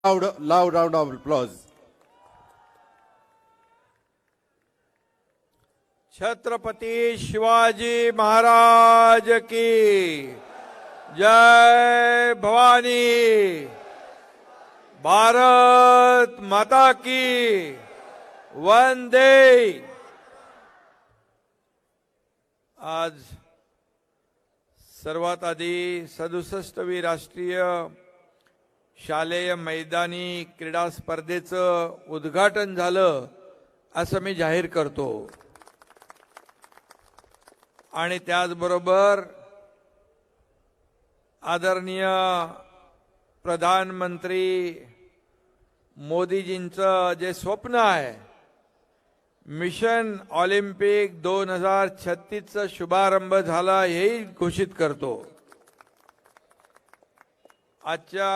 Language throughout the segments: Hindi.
Loud round of applause. Chhatrapati Shivaji Maharaj की जय भवानी, भारत माता की वंदे। आज सर्वात आधी 67वी राष्ट्रीय शालेय मैदानी क्रीडा स्पर्धेचं उद्घाटन झालं असं मी जाहीर करतो। आणि त्याचबरोबर आदरणीय प्रधानमंत्री मोदीजींचं जे स्वप्न आहे, मिशन ऑलिम्पिक 2036 चा शुभारंभ झाला हेही घोषित करतो। आजच्या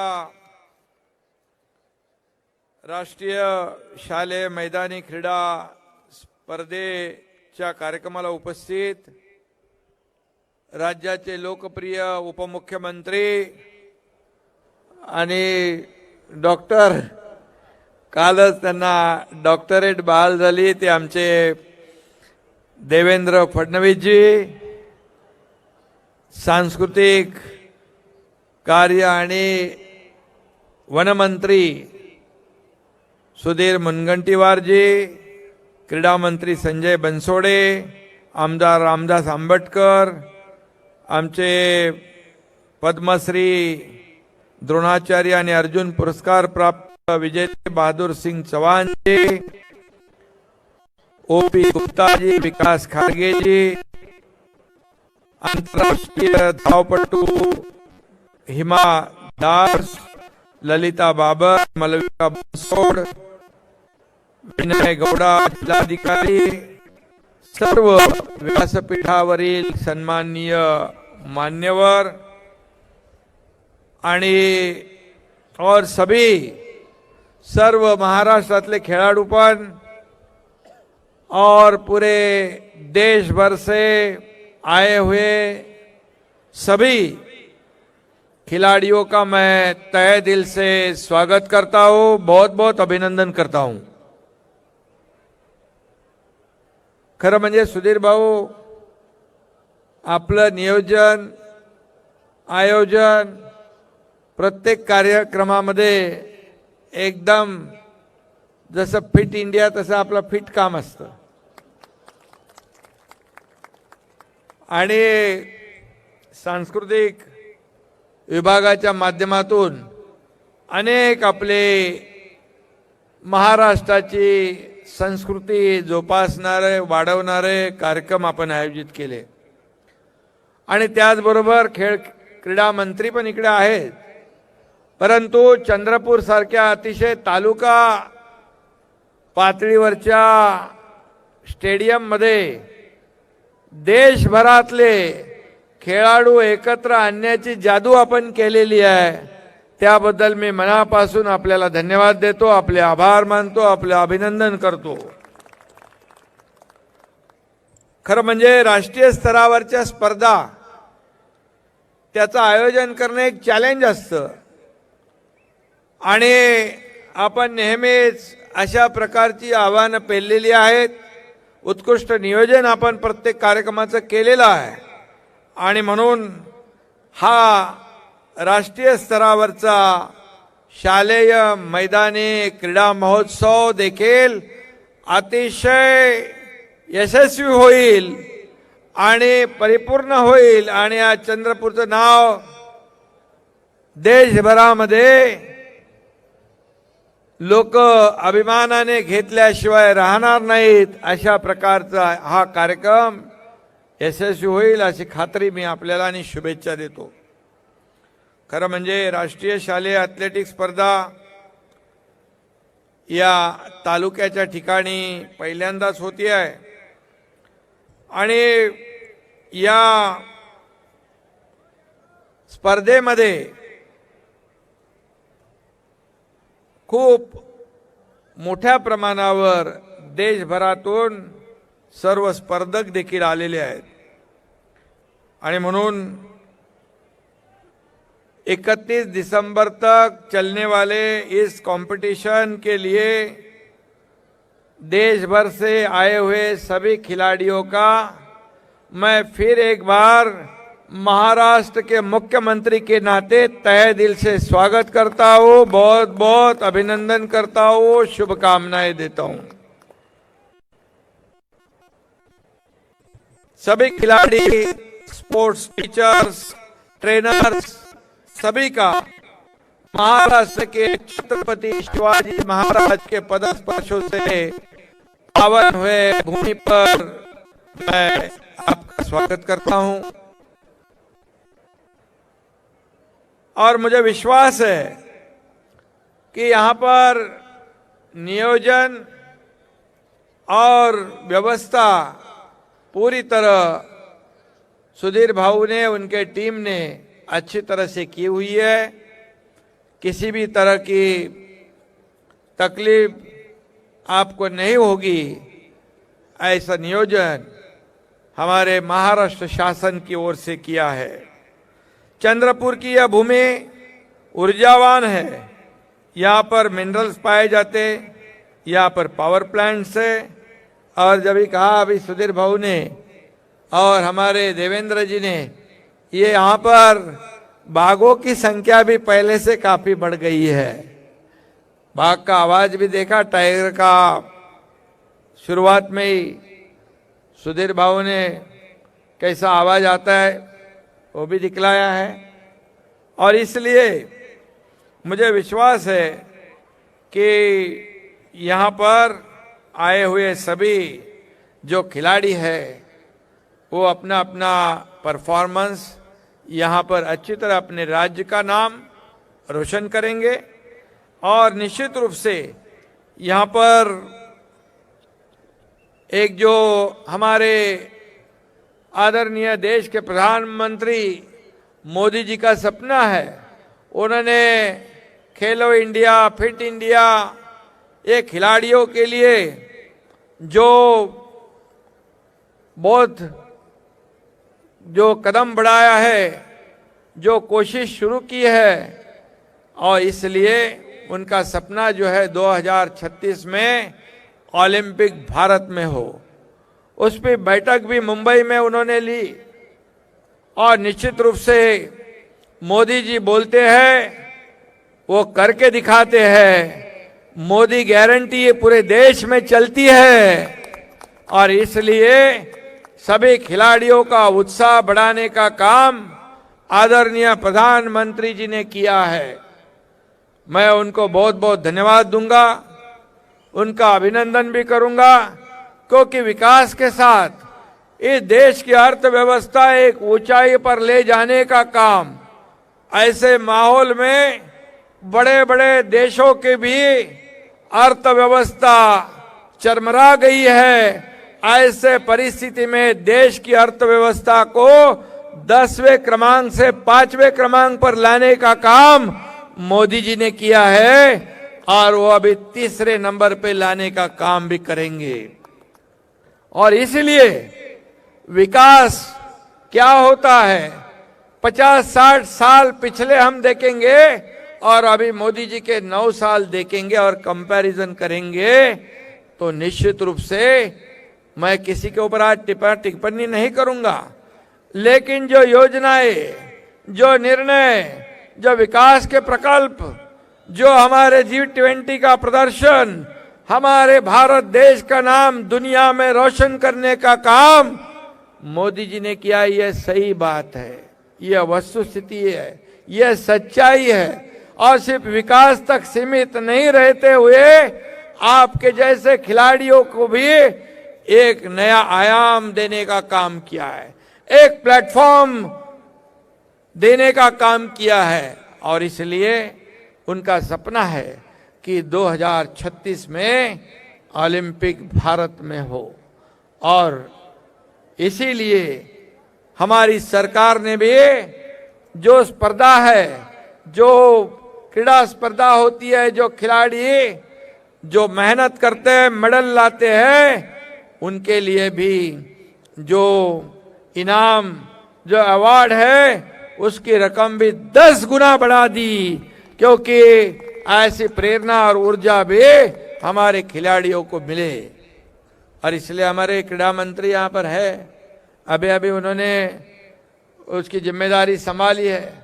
राष्ट्रीय शालेय मैदानी क्रीडा स्पर्धेच्या कार्यक्रमाला उपस्थित राज्याचे लोकप्रिय उपमुख्यमंत्री आणि डॉक्टर, कालच त्यांना डॉक्टरेट बहाल झाली, ते आमचे देवेंद्र फडणवीसजी, सांस्कृतिक कार्य आणि वनमंत्री सुधीर मुनगंटीवारजी, क्रीडा मंत्री संजय बनसोडे, आमदार रामदास आंबटकर, आमचे पद्मश्री द्रोणाचार्य आणि अर्जुन पुरस्कार प्राप्त विजेते बहादूर सिंग चौहान जी, ओपी गुप्ता जी, विकास खारगे जी, आंतरराष्ट्रीय धावपटू हिमा दास, ललिता बाबर, मलविका बनसोड, विनय गौडा जिल्हाधिकारी, सर्व व्यासपीठावरील सन्माननीय मान्यवर आणि और सभी सर्व महाराष्ट्रातले खिलाड़ू पण और पूरे देश भर से आए हुए सभी खिलाड़ियों का मैं तहे दिल से स्वागत करता हूं, बहुत बहुत अभिनंदन करता हूं। खरं म्हणजे सुधीर भाऊ, आपलं नियोजन आयोजन प्रत्येक कार्यक्रमामध्ये एकदम जसं फिट इंडिया तसं आपलं फिट काम असतं। आणि सांस्कृतिक विभागाच्या माध्यमातून अनेक आपले महाराष्ट्राची संस्कृती जोपासणारे वाढवणारे कार्यक्रम आपण आयोजित केले। आणि त्याचबरोबर क्रीडा मंत्री पण इकडे आहेत, परंतु चंद्रपूर सारख्या अतिशय तालुका पातळीवरच्या स्टेडियम मध्ये देशभरातले खेळाडू एकत्र आणण्याची जादू आपण केलेली आहे, त्याबद्दल मी मनापासून आपल्याला धन्यवाद देतो, आपले आभार मानतो, आपले अभिनंदन करतो। खरं म्हणजे राष्ट्रीय स्तरावरच्या स्पर्धा त्याचं आयोजन करणे एक चॅलेंज असतं आणि आपण नेहमीच अशा प्रकारची आव्हानं पेललेली आहेत। उत्कृष्ट नियोजन आपण प्रत्येक कार्यक्रमाचं केलेलं आहे आणि म्हणून हा राष्ट्रीय स्तरावरचा शालेय मैदानी क्रीडा महोत्सव देखील अतिशय यशस्वी होईल आणि परिपूर्ण होईल आणि या चंद्रपूरचं नाव देशभरामध्ये लोक अभिमानाने घेतल्याशिवाय राहणार नाहीत, अशा प्रकारचा हा कार्यक्रम यशस्वी होईल अशी खात्री मी आपल्याला आणि शुभेच्छा देतो। खरं म्हणजे राष्ट्रीय शालेय ॲथलेटिक्स स्पर्धा या तालुक्याच्या ठिकाणी पहिल्यांदाच होती आहे आणि या स्पर्धेमध्ये खूप मोठ्या प्रमाणावर देशभरातून सर्व स्पर्धक देखील आलेले आहेत आणि म्हणून 31 दिसंबर तक चलने वाले इस कंपटीशन के लिए देश भर से आए हुए सभी खिलाड़ियों का मैं फिर एक बार महाराष्ट्र के मुख्यमंत्री के नाते तहे दिल से स्वागत करता हूं, बहुत बहुत अभिनंदन करता हूं, शुभकामनाएं देता हूं। सभी खिलाड़ी, स्पोर्ट्स टीचर्स, ट्रेनर्स, सभी का महाराष्ट्र के छत्रपति शिवाजी महाराज के पदस्पर्शों से पावन हुए भूमि पर मैं आपका स्वागत करता हूं और मुझे विश्वास है कि यहां पर नियोजन और व्यवस्था पूरी तरह सुधीर भाऊ ने, उनके टीम ने अच्छी तरह से की हुई है। किसी भी तरह की तकलीफ आपको नहीं होगी, ऐसा नियोजन हमारे महाराष्ट्र शासन की ओर से किया है। चंद्रपुर की यह भूमि ऊर्जावान है, यहाँ पर मिनरल्स पाए जाते, यहाँ पर पावर प्लांट्स है और जब भी कहा अभी सुधीर भाऊ ने और हमारे देवेंद्र जी ने, ये यहाँ पर बाघों की संख्या भी पहले से काफी बढ़ गई है। बाघ का आवाज भी देखा, टाइगर का शुरुआत में ही सुधीर भाऊ ने कैसा आवाज आता है वो भी दिखलाया है और इसलिए मुझे विश्वास है कि यहाँ पर आए हुए सभी जो खिलाड़ी है वो अपना अपना परफॉर्मेंस यहाँ पर अच्छी तरह अपने राज्य का नाम रोशन करेंगे और निश्चित रूप से यहाँ पर एक जो हमारे आदरणीय देश के प्रधानमंत्री मोदी जी का सपना है, उन्होंने खेलो इंडिया, फिट इंडिया, ये खिलाड़ियों के लिए जो बहुत जो कदम बढ़ाया है, जो कोशिश शुरू की है और इसलिए उनका सपना जो है 2036 में ओलंपिक भारत में हो। उस पर बैठक भी मुंबई में उन्होंने ली और निश्चित रूप से मोदी जी बोलते हैं वो करके दिखाते हैं। मोदी गारंटी ये पूरे देश में चलती है और इसलिए सभी खिलाड़ियों का उत्साह बढ़ाने का काम आदरणीय प्रधानमंत्री जी ने किया है। मैं उनको बहुत बहुत धन्यवाद दूंगा, उनका अभिनंदन भी करूंगा क्योंकि विकास के साथ इस देश की अर्थव्यवस्था एक ऊंचाई पर ले जाने का काम ऐसे माहौल में बड़े बड़े देशों की भी अर्थव्यवस्था चरमरा गई है। ऐसे परिस्थिति में देश की अर्थव्यवस्था को 10वें क्रमांक से 5वें क्रमांक पर लाने का काम मोदी जी ने किया है और वो अभी 3रे नंबर पे लाने का काम भी करेंगे। और इसलिए विकास क्या होता है, 50-60 साल पिछले हम देखेंगे और अभी मोदी जी के 9 साल देखेंगे और कंपैरिजन करेंगे तो निश्चित रूप से मैं किसी के ऊपर आज टिप्पणी नहीं करूंगा, लेकिन जो योजनाएं, जो निर्णय, जो विकास के प्रकल्प, जो हमारे G20 का प्रदर्शन, हमारे भारत देश का नाम दुनिया में रोशन करने का काम मोदी जी ने किया, यह सही बात है, यह वस्तुस्थिति है, यह सच्चाई है। और सिर्फ विकास तक सीमित नहीं रहते हुए आपके जैसे खिलाड़ियों को भी एक नया आयाम देने का काम किया है, एक प्लेटफॉर्म देने का काम किया है और इसलिए उनका सपना है कि 2036 में ओलंपिक भारत में हो। और इसीलिए हमारी सरकार ने भी जो स्पर्धा है, जो क्रीड़ा स्पर्धा होती है, जो खिलाड़ी जो मेहनत करते हैं, मेडल लाते हैं, उनके लिए भी जो इनाम, जो अवार्ड है उसकी रकम भी 10 गुना बढ़ा दी, क्योंकि ऐसी प्रेरणा और ऊर्जा भी हमारे खिलाड़ियों को मिले। और इसलिए हमारे क्रीड़ा मंत्री यहाँ पर है, अभी अभी उन्होंने उसकी जिम्मेदारी संभाली है,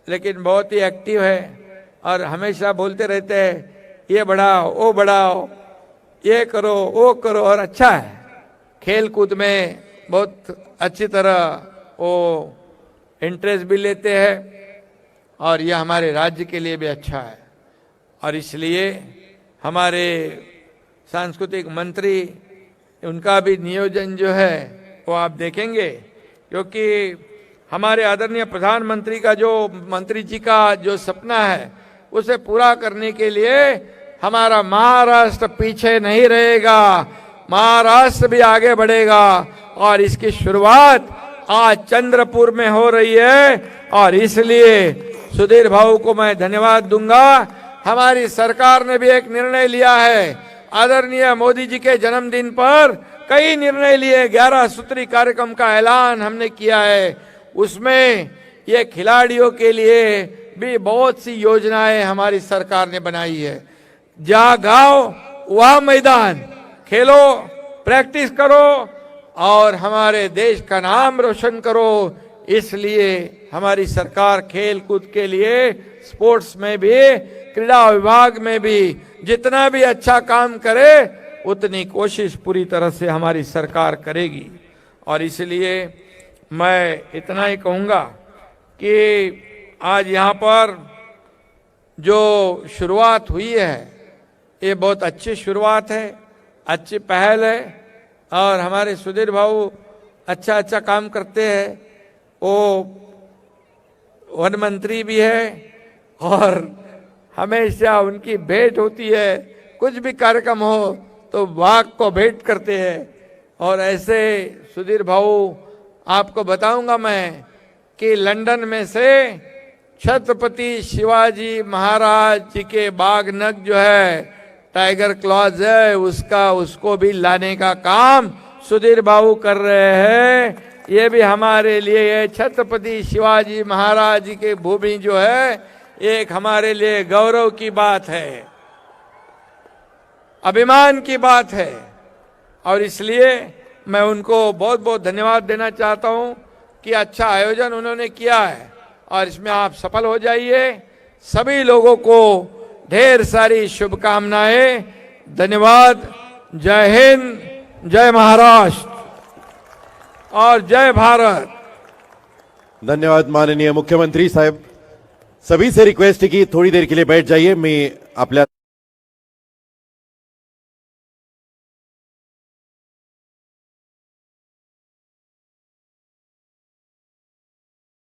लेकिन बहुत ही एक्टिव है और हमेशा बोलते रहते हैं ये बढ़ाओ वो बढ़ाओ, ये करो वो करो। और अच्छा है, खेल कूद में बहुत अच्छी तरह वो इंटरेस्ट भी लेते हैं और यह हमारे राज्य के लिए भी अच्छा है। और इसलिए हमारे सांस्कृतिक मंत्री, उनका भी नियोजन जो है वो आप देखेंगे, क्योंकि हमारे आदरणीय प्रधानमंत्री का जो मंत्री जी का जो सपना है उसे पूरा करने के लिए हमारा महाराष्ट्र पीछे नहीं रहेगा, महाराष्ट्र भी आगे बढ़ेगा। और इसकी शुरुआत आज चंद्रपुर में हो रही है और इसलिए सुधीर भाऊ को मैं धन्यवाद दूंगा। हमारी सरकार ने भी एक निर्णय लिया है, आदरणीय मोदी जी के जन्मदिन पर कई निर्णय लिए, 11 सूत्री कार्यक्रम का ऐलान हमने किया है। उसमें ये खिलाड़ियों के लिए भी बहुत सी योजनाएं हमारी सरकार ने बनाई है। जहां गांव वहां मैदान, खेलो, प्रैक्टिस करो और हमारे देश का नाम रोशन करो। इसलिए हमारी सरकार खेल कूद के लिए, स्पोर्ट्स में भी, क्रीड़ा विभाग में भी जितना भी अच्छा काम करे उतनी कोशिश पूरी तरह से हमारी सरकार करेगी। और इसलिए मैं इतना ही कहूँगा कि आज यहाँ पर जो शुरुआत हुई है ये बहुत अच्छी शुरुआत है, अच्छी पहल है और हमारे सुधीर भाऊ अच्छा अच्छा काम करते हैं। वो वन मंत्री भी है और हमेशा उनकी भेंट होती है, कुछ भी कार्यक्रम हो तो बाघ को भेंट करते हैं। और ऐसे सुधीर भाऊ आपको बताऊंगा मैं कि लंदन में से छत्रपति शिवाजी महाराज जी के बाघ नग जो है, टाइगर क्लॉज है, उसको भी लाने का काम सुधीर बाबू कर रहे हैं। ये भी हमारे लिए छत्रपति शिवाजी महाराज जी की भूमि जो है एक हमारे लिए गौरव की बात है, अभिमान की बात है। और इसलिए मैं उनको बहुत बहुत धन्यवाद देना चाहता हूं कि अच्छा आयोजन उन्होंने किया है और इसमें आप सफल हो जाइए। सभी लोगों को ढेर सारी शुभकामनाएं, धन्यवाद। जय हिंद, जय महाराष्ट्र और जय भारत। धन्यवाद माननीय मुख्यमंत्री साहेब। सभी से रिक्वेस्ट है कि थोड़ी देर के लिए बैठ जाइए। मी आपल्या